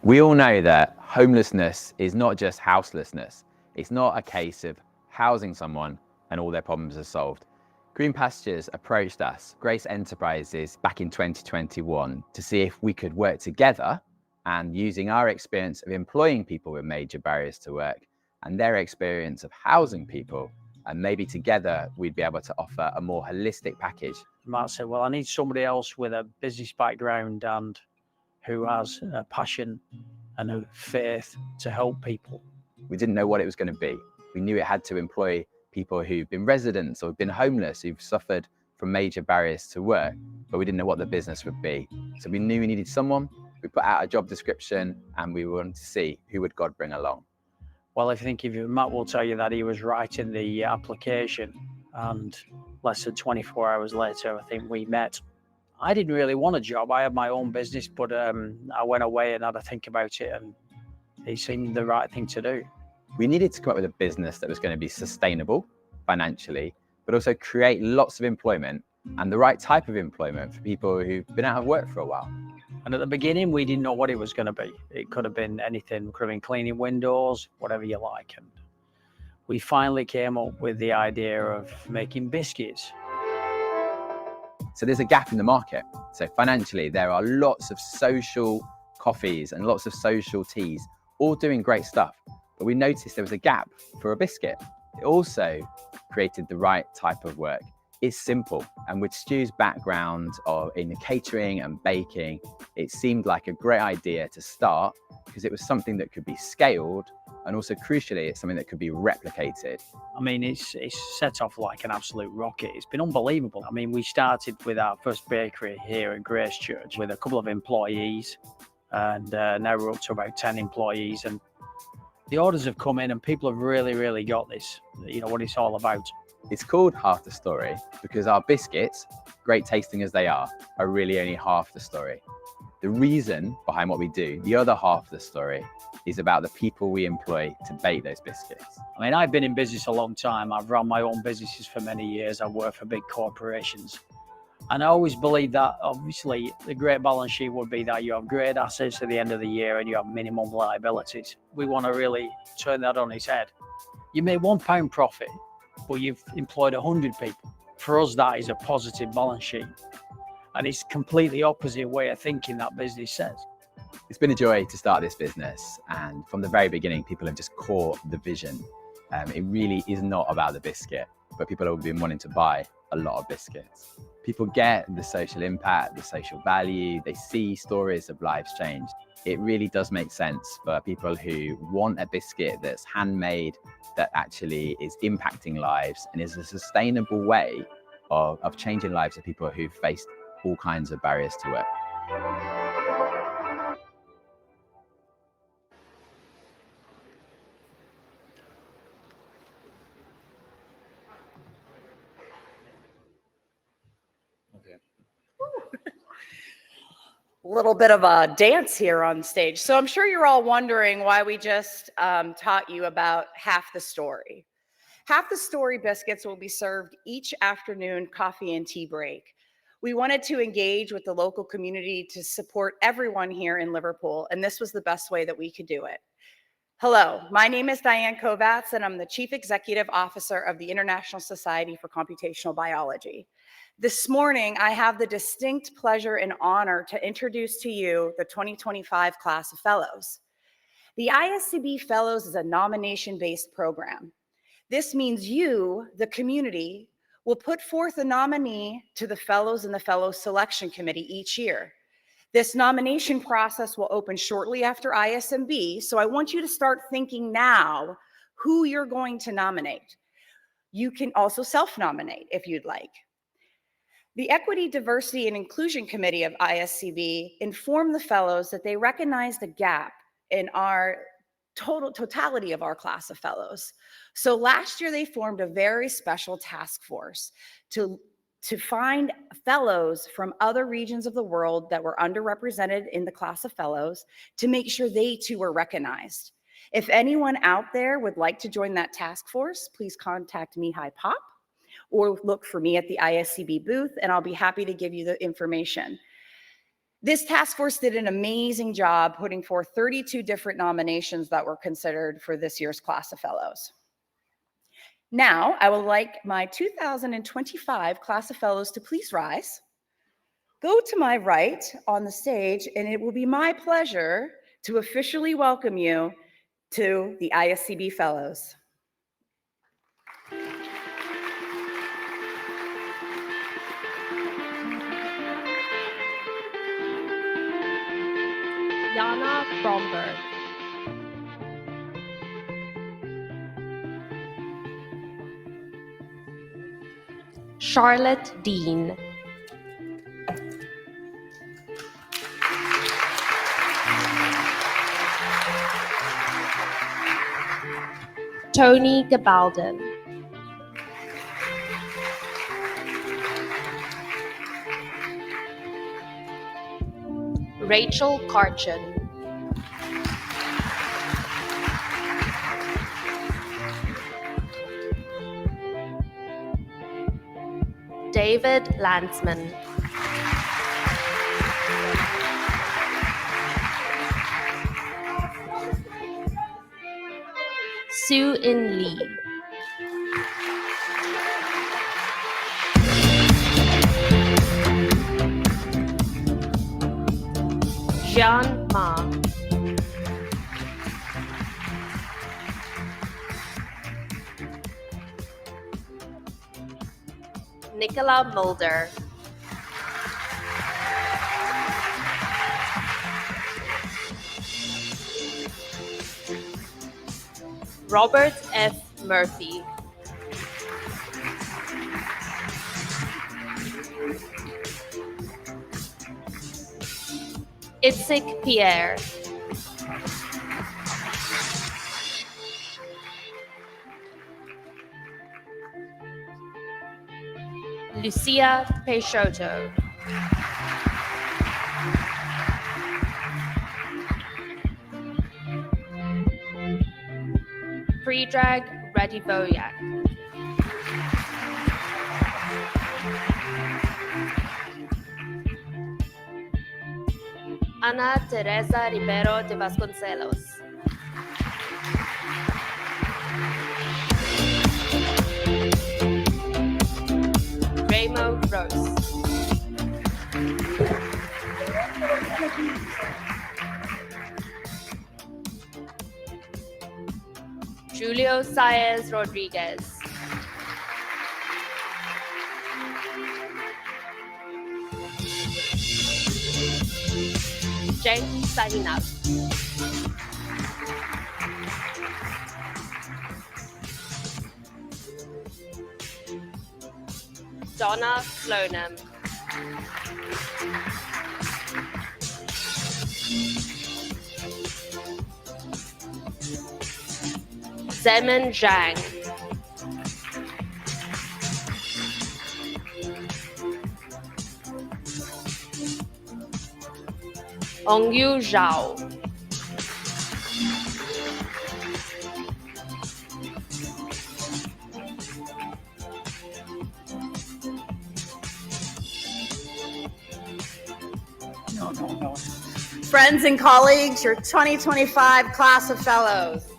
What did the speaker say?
We all know that homelessness is not just houselessness. It's not a case of housing someone and all their problems are solved. Green Pastures approached us, Grace Enterprises, back in 2021 to see if we could work together, and using our experience of employing people with major barriers to work and their experience of housing people, and maybe together we'd be able to offer a more holistic package. Mark said, well, I need somebody else with a business background and who has a passion and a faith to help people. We didn't know what it was going to be. We knew it had to employ people who've been residents or been homeless, who've suffered from major barriers to work, but we didn't know what the business would be. So we knew we needed someone. We put out a job description and we wanted to see who would God bring along. Well, Matt will tell you that he was writing the application, and less than 24 hours later, I think we met. I didn't really want a job. I had my own business, but I went away and had a think about it, and it seemed the right thing to do. We needed to come up with a business that was going to be sustainable financially, but also create lots of employment and the right type of employment for people who've been out of work for a while. And at the beginning, we didn't know what it was going to be. It could have been anything, could have been cleaning windows, whatever you like. And we finally came up with the idea of making biscuits. So there's a gap in the market. So financially, there are lots of social coffees and lots of social teas, all doing great stuff. But we noticed there was a gap for a biscuit. It also created the right type of work. It's simple, and with Stu's background in catering and baking, it seemed like a great idea to start because it was something that could be scaled, and also crucially, it's something that could be replicated. I mean, it's set off like an absolute rocket. It's been unbelievable. I mean, we started with our first bakery here at Grace Church with a couple of employees, and now we're up to about 10 employees, and the orders have come in and people have really got this, what it's all about. It's called Half the Story because our biscuits, great tasting as they are really only half the story. The reason behind what we do, the other half of the story, is about the people we employ to bake those biscuits. I mean, I've been in business a long time. I've run my own businesses for many years. I've worked for big corporations. And I always believe that, obviously, the great balance sheet would be that you have great assets at the end of the year and you have minimum liabilities. We want to really turn that on its head. You made £1 profit, but you've employed 100 people. For us, that is a positive balance sheet. And it's completely opposite way of thinking that business says. It's been a joy to start this business. And from the very beginning, people have just caught the vision. It really is not about the biscuit, but people have been wanting to buy a lot of biscuits. People get the social impact, the social value, they see stories of lives changed. It really does make sense for people who want a biscuit that's handmade, that actually is impacting lives and is a sustainable way of changing lives of people who've faced all kinds of barriers to work. A little bit of a dance here on stage. So I'm sure you're all wondering why we just taught you about half the story. Half the story biscuits will be served each afternoon coffee and tea break. We wanted to engage with the local community to support everyone here in Liverpool, and this was the best way that we could do it. Hello, my name is Diane Kovatz, and I'm the Chief Executive Officer of the International Society for Computational Biology. This morning, I have the distinct pleasure and honor to introduce to you the 2025 class of fellows. The ISCB Fellows is a nomination-based program. This means you, the community, will put forth a nominee to the Fellows and the Fellows Selection Committee each year. This nomination process will open shortly after ISMB, so I want you to start thinking now who you're going to nominate. You can also self-nominate if you'd like. The Equity, Diversity, and Inclusion Committee of ISCB informed the fellows that they recognize the gap in our totality of our class of fellows. So last year they formed a very special task force to find fellows from other regions of the world that were underrepresented in the class of fellows to make sure they too were recognized. If anyone out there would like to join that task force, please contact Mihai Pop or look for me at the ISCB booth, and I'll be happy to give you the information. This task force did an amazing job putting forth 32 different nominations that were considered for this year's class of fellows. Now, I would like my 2025 class of fellows to please rise, go to my right on the stage, and it will be my pleasure to officially welcome you to the ISCB Fellows. Jana Bromberg. Charlotte Dean. Tony Gabaldon. Rachel Karchin. David Landsman. Sue In Lee. Jian Ma. Nicola Mulder. Robert F. Murphy. Itzik Pierre. Lucia Peixoto. Predrag Radivoyak. Ana Teresa Ribeiro de Vasconcelos. Ramo Rose. Julio Saez Rodriguez. Jen Sahinab. Donna Sloanham. Zemin Zhang. Ongyu Zhao. Friends and colleagues, your 2025 class of fellows.